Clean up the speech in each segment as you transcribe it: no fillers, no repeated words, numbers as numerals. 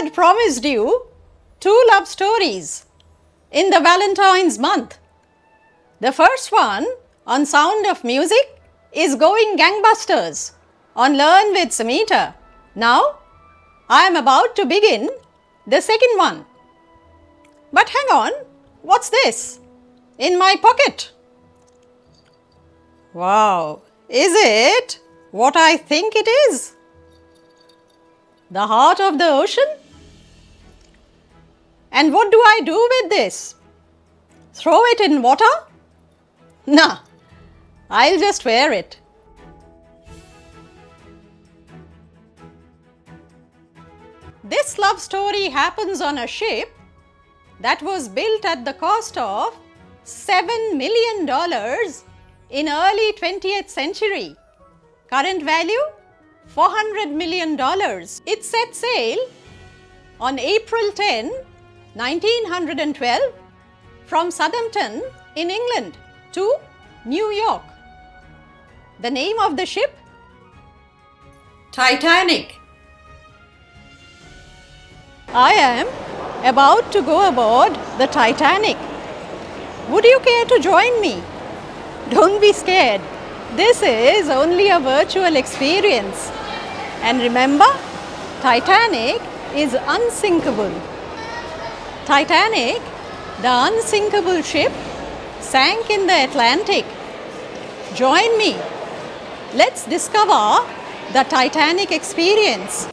had promised you 2 love stories in the Valentine's month. The first one, on Sound of Music, is going gangbusters on Learn with Samita. Now, I am about to begin the second one. But hang on, what's this in my pocket? Wow, is it what I think it is? The heart of the ocean? And what do I do with this? Throw it in water? Nah, I'll just wear it. This love story happens on a ship that was built at the cost of $7 million in early 20th century. Current value $400 million. It set sail on April 10, 1912 from Southampton in England to New York. The name of the ship? Titanic. I am about to go aboard the Titanic. Would you care to join me? Don't be scared. This is only a virtual experience. And remember, Titanic is unsinkable. Titanic, the unsinkable ship, sank in the Atlantic. Join me. Let's discover the Titanic experience.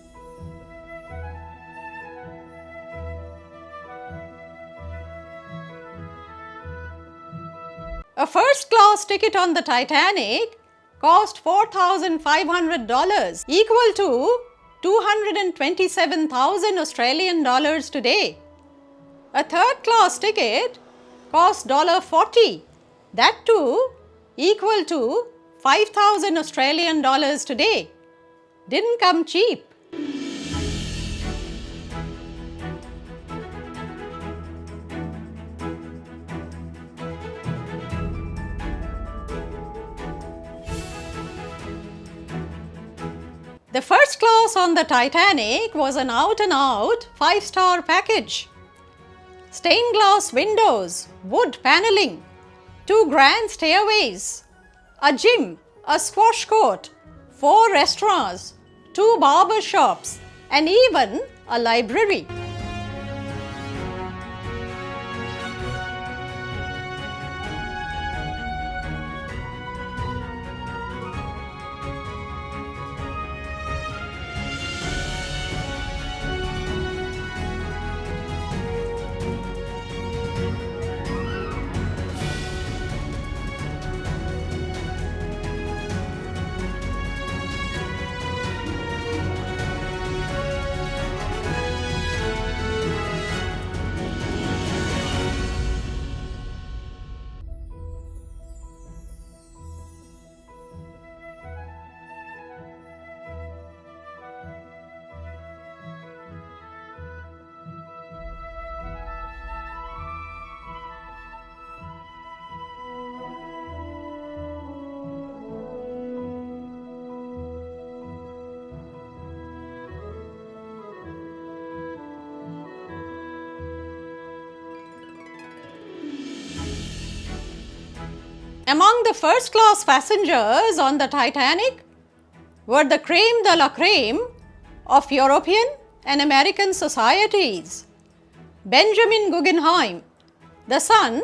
A first-class ticket on the Titanic cost $4,500, equal to 227,000 Australian dollars today. A third-class ticket cost $40, that too equal to 5,000 Australian dollars today. Didn't come cheap. The first class on the Titanic was an out-and-out 5-star package. Stained glass windows, wood paneling, 2 grand stairways, a gym, a squash court, 4 restaurants, 2 barber shops, and even a library. Among the first-class passengers on the Titanic were the crème de la crème of European and American societies. Benjamin Guggenheim, the son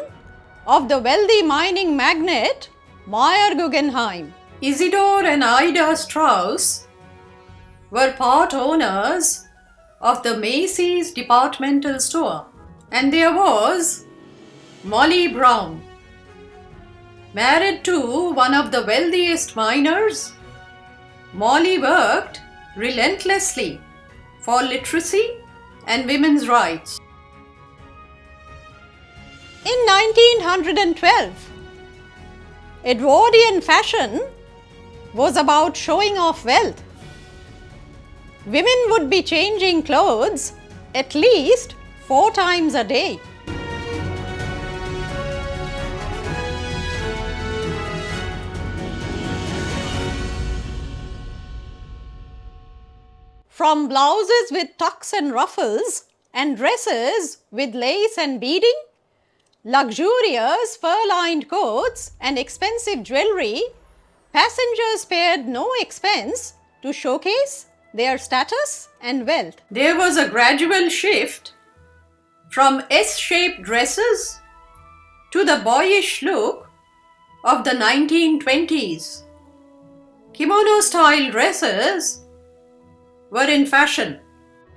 of the wealthy mining magnate Meyer Guggenheim. Isidor and Ida Strauss were part owners of the Macy's departmental store. And there was Molly Brown, married to one of the wealthiest miners. Molly worked relentlessly for literacy and women's rights. In 1912, Edwardian fashion was about showing off wealth. Women would be changing clothes at least 4 times a day. from blouses with tucks and ruffles and dresses with lace and beading, luxurious fur-lined coats and expensive jewelry, passengers spared no expense to showcase their status and wealth. There was a gradual shift from S-shaped dresses to the boyish look of the 1920s. Kimono-style dresses were in fashion.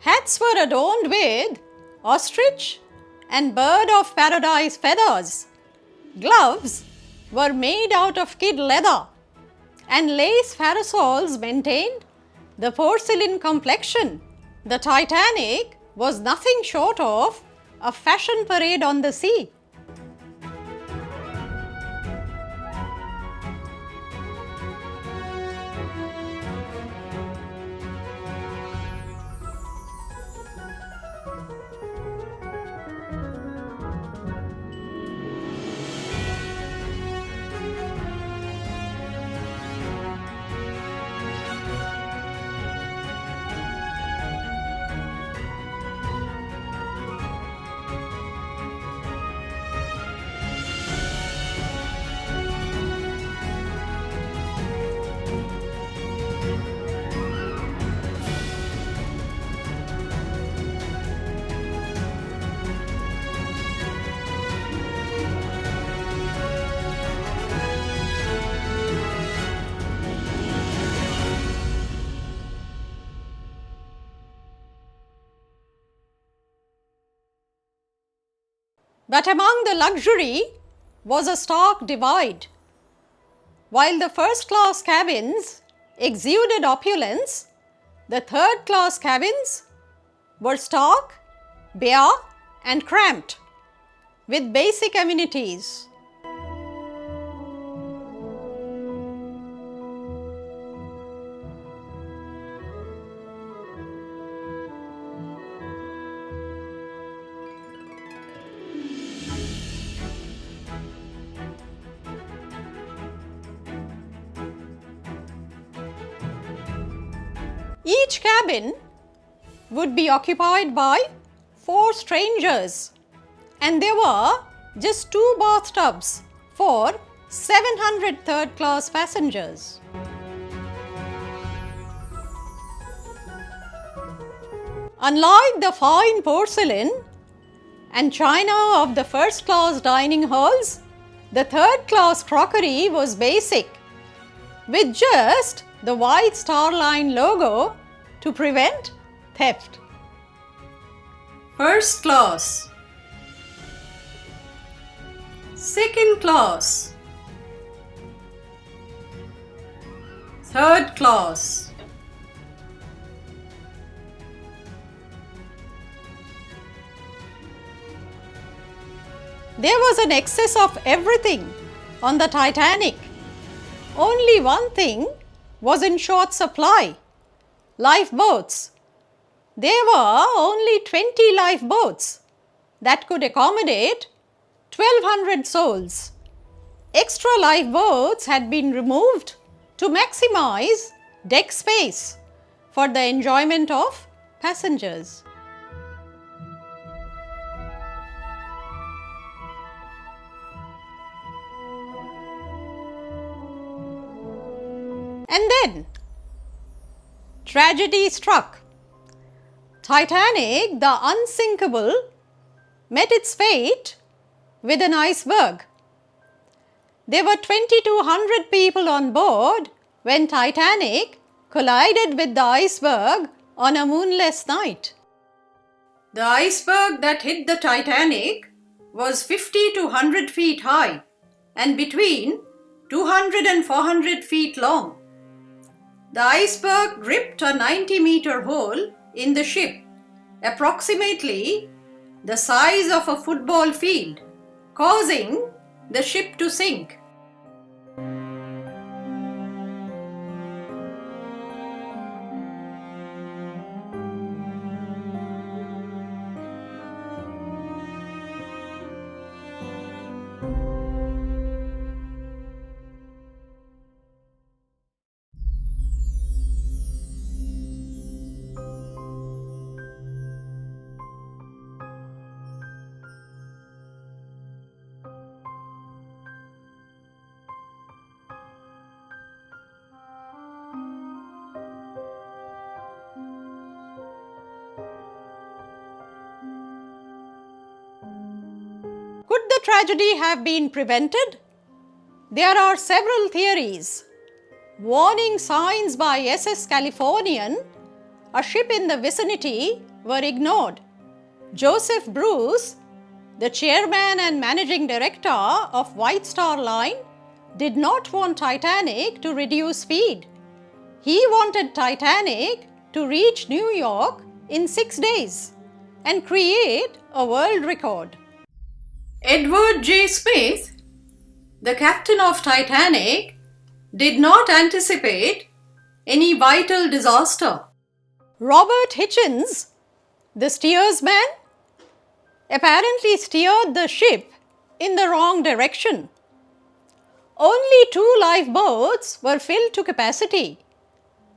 Hats were adorned with ostrich and bird of paradise feathers. Gloves were made out of kid leather, and lace parasols maintained the porcelain complexion. The Titanic was nothing short of a fashion parade on the sea. But among the luxury was a stark divide. While the first-class cabins exuded opulence, the third-class cabins were stark, bare and cramped with basic amenities. Each cabin would be occupied by 4 strangers, and there were just 2 bathtubs for 700 third-class passengers. Unlike the fine porcelain and china of the first-class dining halls, the third-class crockery was basic, with just the white star line logo to prevent theft. First class, second class, third class. There was an excess of everything on the Titanic. Only one thing was in short supply: lifeboats. There were only 20 lifeboats that could accommodate 1,200 souls. Extra lifeboats had been removed to maximize deck space for the enjoyment of passengers. And then tragedy struck. Titanic, the Unsinkable, met its fate with an iceberg. There were 2,200 people on board when Titanic collided with the iceberg on a moonless night. The iceberg that hit the Titanic was 50 to 100 feet high and between 200 and 400 feet long. The iceberg ripped a 90-meter hole in the ship, approximately the size of a football field, causing the ship to sink. Could the tragedy have been prevented? There are several theories. Warning signs by SS Californian, a ship in the vicinity, were ignored. Joseph Bruce, the chairman and managing director of White Star Line, did not want Titanic to reduce speed. He wanted Titanic to reach New York in 6 days and create a world record. Edward J. Smith, the captain of Titanic, did not anticipate any vital disaster. Robert Hitchens, the steersman, apparently steered the ship in the wrong direction. Only 2 lifeboats were filled to capacity.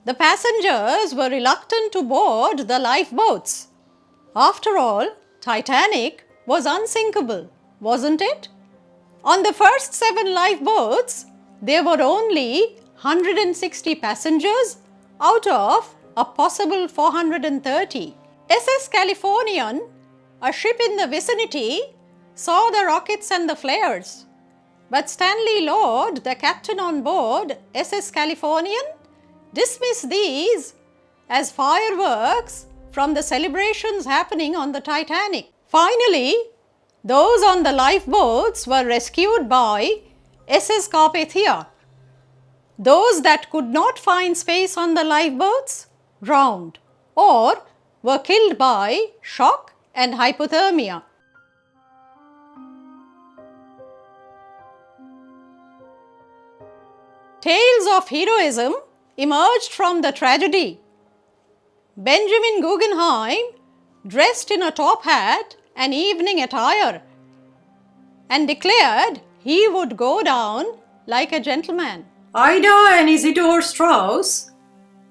The passengers were reluctant to board the lifeboats. After all, Titanic was unsinkable, wasn't it? On the first 7 lifeboats, there were only 160 passengers out of a possible 430. SS Californian, a ship in the vicinity, saw the rockets and the flares. But Stanley Lord, the captain on board SS Californian, dismissed these as fireworks from the celebrations happening on the Titanic. Finally, those on the lifeboats were rescued by SS Carpathia. Those that could not find space on the lifeboats drowned or were killed by shock and hypothermia. Tales of heroism emerged from the tragedy. Benjamin Guggenheim, dressed in a top hat and evening attire, and declared he would go down like a gentleman. Ida and Isidor Strauss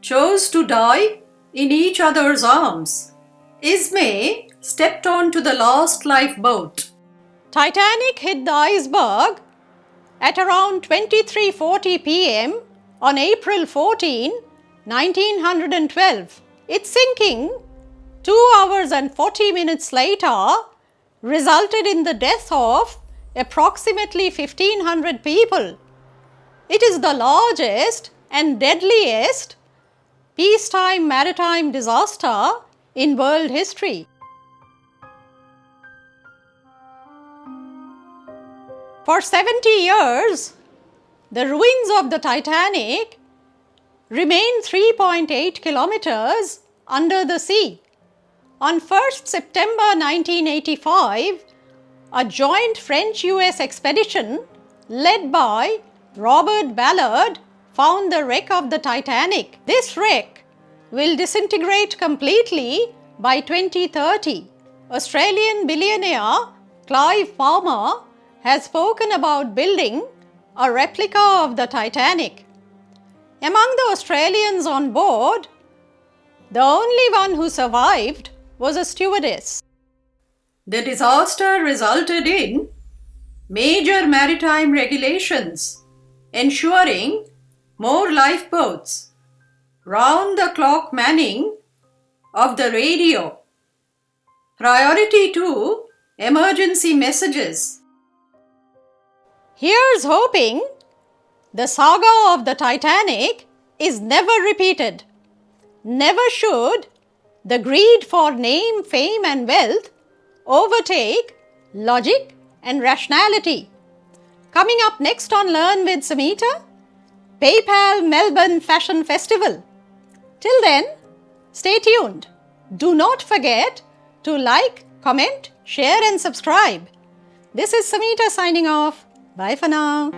chose to die in each other's arms. Ismay stepped onto the last lifeboat. Titanic hit the iceberg at around 23:40 p.m. on April 14, 1912. Its sinking 2 hours and 40 minutes later resulted in the death of approximately 1,500 people. It is the largest and deadliest peacetime maritime disaster in world history. For 70 years, the ruins of the Titanic remain 3.8 kilometers under the sea. On 1st September 1985, a joint French-US expedition led by Robert Ballard found the wreck of the Titanic. This wreck will disintegrate completely by 2030. Australian billionaire Clive Palmer has spoken about building a replica of the Titanic. Among the Australians on board, the only one who survived was a stewardess. The disaster resulted in major maritime regulations ensuring more lifeboats, round-the-clock manning of the radio, priority to emergency messages. Here's hoping the saga of the Titanic is never repeated. Never should the greed for name, fame and wealth overtake logic and rationality. Coming up next on Learn with Samita, PayPal Melbourne Fashion Festival. Till then, stay tuned. Do not forget to like, comment, share and subscribe. This is Samita signing off. Bye for now.